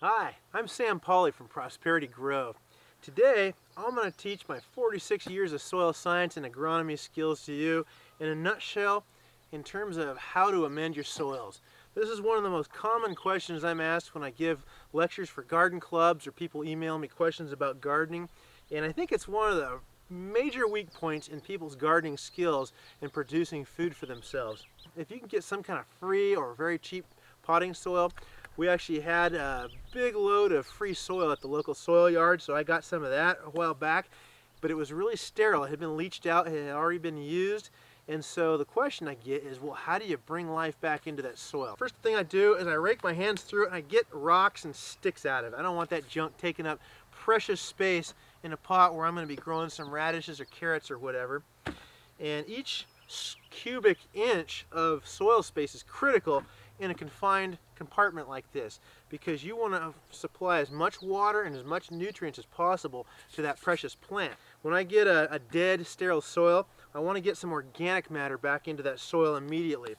Hi, I'm Sam Pauley from Prosperity Grove. Today, I'm going to teach my 46 years of soil science and agronomy skills to you in a nutshell in terms of how to amend your soils. This is one of the most common questions I'm asked when I give lectures for garden clubs or people email me questions about gardening, and I think it's one of the major weak points in people's gardening skills and producing food for themselves. If you can get some kind of free or very cheap potting soil, we actually had a big load of free soil at the local soil yard, so I got some of that a while back, but it was really sterile. It had been leached out, it had already been used, and so the question I get is, well, how do you bring life back into that soil? First thing I do is I rake my hands through it and I get rocks and sticks out of it. I don't want that junk taking up precious space in a pot where I'm going to be growing some radishes or carrots or whatever. And each cubic inch of soil space is critical in a confined compartment like this, because you want to supply as much water and as much nutrients as possible to that precious plant. When I get a dead, sterile soil, I want to get some organic matter back into that soil immediately.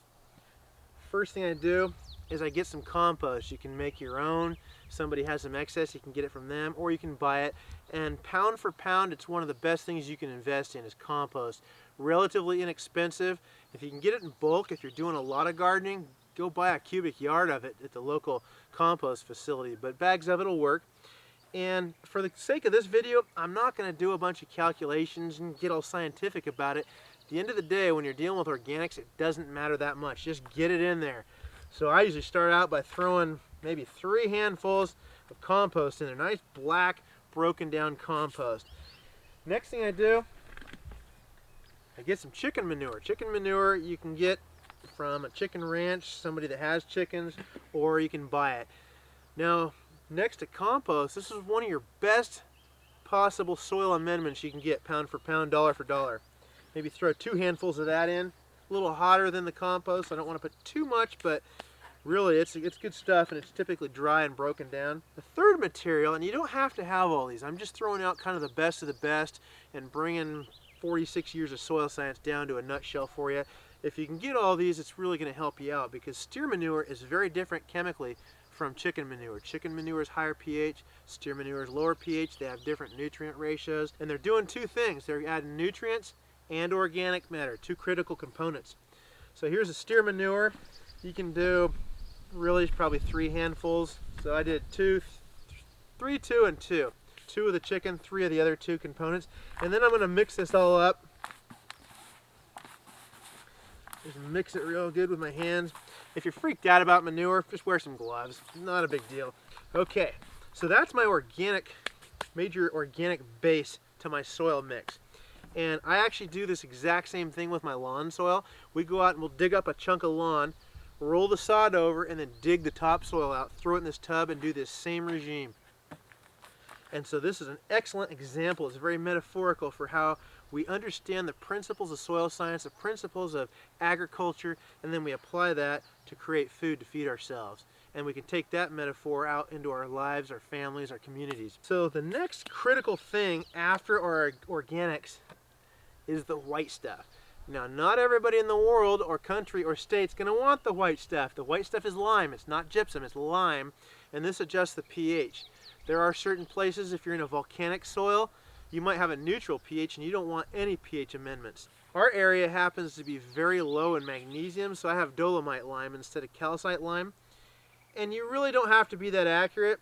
First thing I do is I get some compost. You can make your own. Somebody has some excess, you can get it from them, or you can buy it. And pound for pound, it's one of the best things you can invest in is compost. Relatively inexpensive. If you can get it in bulk, if you're doing a lot of gardening, go buy a cubic yard of it at the local compost facility, but bags of it will work. And for the sake of this video, I'm not going to do a bunch of calculations and get all scientific about it. At the end of the day, when you're dealing with organics, it doesn't matter that much. Just get it in there. So I usually start out by throwing maybe 3 handfuls of compost in there. Nice black, broken down compost. Next thing I do, I get some chicken manure. Chicken manure you can get from a chicken ranch, somebody that has chickens, or you can buy it. Now, next to compost, this is one of your best possible soil amendments you can get, pound for pound, dollar for dollar. Maybe throw 2 handfuls of that in. A little hotter than the compost. I don't want to put too much, but really it's good stuff, and it's typically dry and broken down. The third material, and you don't have to have all these, I'm just throwing out kind of the best of the best and bringing 46 years of soil science down to a nutshell for you. If you can get all these, it's really going to help you out, because steer manure is very different chemically from chicken manure. Chicken manure is higher pH, steer manure is lower pH. They have different nutrient ratios, and they're doing 2 things. They're adding nutrients and organic matter, 2 critical components. So here's a steer manure. You can do really probably 3 handfuls. So I did 3, 2, and 2. 2 of the chicken, 3 of the other 2 components. And then I'm going to mix this all up. Just mix it real good with my hands. If you're freaked out about manure, just wear some gloves. Not a big deal. Okay, so that's my major organic base to my soil mix. And I actually do this exact same thing with my lawn soil. We go out and we'll dig up a chunk of lawn, roll the sod over, and then dig the topsoil out, throw it in this tub, and do this same regime. And so this is an excellent example. It's very metaphorical for how we understand the principles of soil science, the principles of agriculture, and then we apply that to create food to feed ourselves. And we can take that metaphor out into our lives, our families, our communities. So the next critical thing after our organics is the white stuff. Now, not everybody in the world or country or state is going to want the white stuff. The white stuff is lime. It's not gypsum, it's lime, and this adjusts the pH. There are certain places, if you're in a volcanic soil, you might have a neutral pH and you don't want any pH amendments. Our area happens to be very low in magnesium, so I have dolomite lime instead of calcite lime. And you really don't have to be that accurate.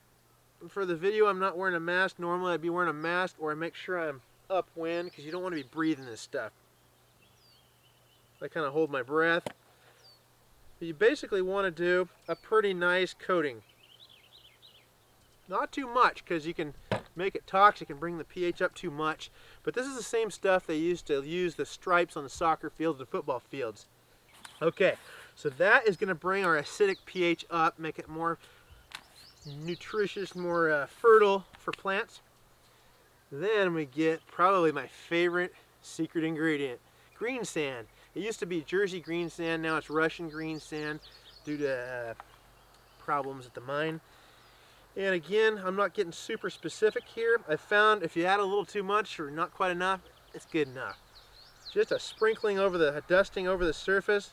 For the video, I'm not wearing a mask. Normally I'd be wearing a mask, or I make sure I'm upwind, because you don't want to be breathing this stuff. I kind of hold my breath. But you basically want to do a pretty nice coating. Not too much, because you can make it toxic and bring the pH up too much. But this is the same stuff they used to use the stripes on the soccer fields and football fields. Okay, so that is going to bring our acidic pH up, make it more nutritious, more fertile for plants. Then we get probably my favorite secret ingredient, green sand. It used to be Jersey green sand, now it's Russian green sand due to problems at the mine. And again, I'm not getting super specific here. I found if you add a little too much or not quite enough, it's good enough. Just a sprinkling over a dusting over the surface,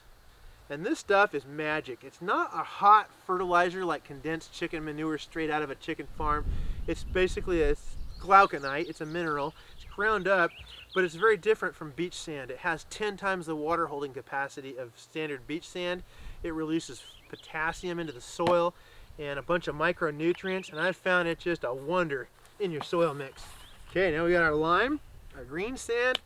And this stuff is magic. It's not a hot fertilizer like condensed chicken manure straight out of a chicken farm. It's basically a glauconite. It's a mineral. It's ground up, but it's very different from beach sand. It has 10 times the water holding capacity of standard beach sand. It releases potassium into the soil and a bunch of micronutrients, and I've found it just a wonder in your soil mix. Okay, now we got our lime, our green sand,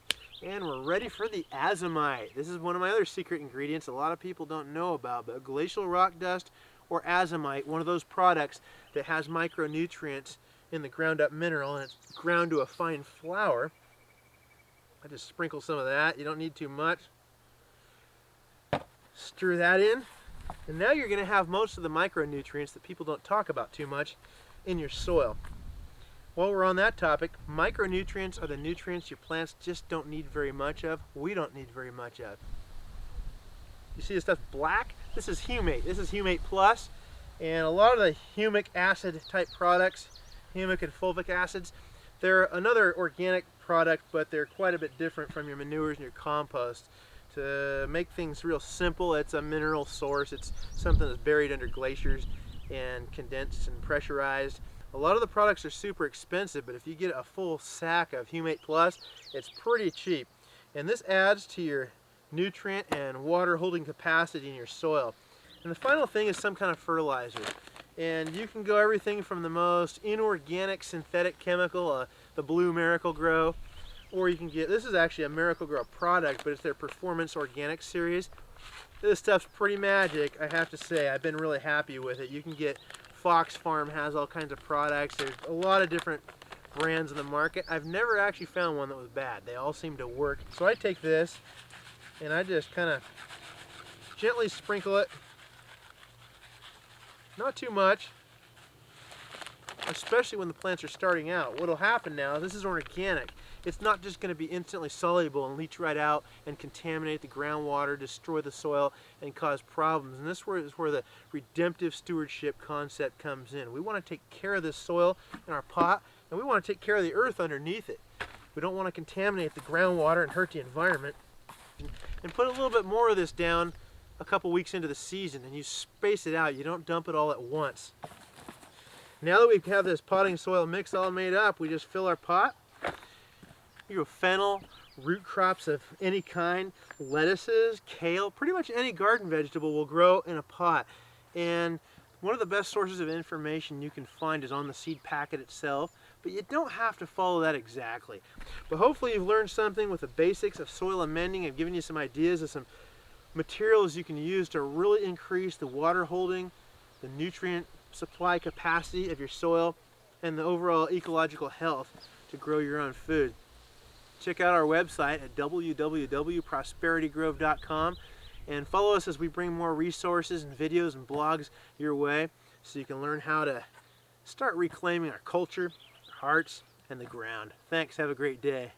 and we're ready for the azomite. This is one of my other secret ingredients a lot of people don't know about, but glacial rock dust or azomite, one of those products that has micronutrients in the ground up mineral, and it's ground to a fine flour. I just sprinkle some of that. You don't need too much. Stir that in, and now you're going to have most of the micronutrients that people don't talk about too much in your soil. While we're on that topic, micronutrients are the nutrients your plants just don't need very much of. We don't need very much of. You see this stuff black? This is humate. This is humate plus, and a lot of the humic acid type products, humic and fulvic acids, they're another organic product, but they're quite a bit different from your manures and your compost. To make things real simple, it's a mineral source. It's something that's buried under glaciers and condensed and pressurized. A lot of the products are super expensive, but if you get a full sack of Humate Plus, it's pretty cheap. And this adds to your nutrient and water holding capacity in your soil. And the final thing is some kind of fertilizer. And you can go everything from the most inorganic synthetic chemical, the blue Miracle-Gro, or you can get, this is actually a Miracle-Gro product, but it's their Performance Organic series. This stuff's pretty magic, I have to say. I've been really happy with it. You can get, Fox Farm has all kinds of products. There's a lot of different brands in the market. I've never actually found one that was bad. They all seem to work. So I take this and I just kind of gently sprinkle it. Not too much, especially when the plants are starting out. What'll happen now, this is organic. It's not just going to be instantly soluble and leach right out and contaminate the groundwater, destroy the soil, and cause problems. And this is where the redemptive stewardship concept comes in. We want to take care of this soil in our pot, and we want to take care of the earth underneath it. We don't want to contaminate the groundwater and hurt the environment. And put a little bit more of this down a couple weeks into the season, and you space it out. You don't dump it all at once. Now that we have this potting soil mix all made up, we just fill our pot. You have fennel, root crops of any kind, lettuces, kale, pretty much any garden vegetable will grow in a pot. And one of the best sources of information you can find is on the seed packet itself, but you don't have to follow that exactly. But hopefully you've learned something with the basics of soil amending and given you some ideas of some materials you can use to really increase the water holding, the nutrient supply capacity of your soil, and the overall ecological health to grow your own food. Check out our website at www.prosperitygrove.com and follow us as we bring more resources and videos and blogs your way so you can learn how to start reclaiming our culture, our hearts, and the ground. Thanks. Have a great day.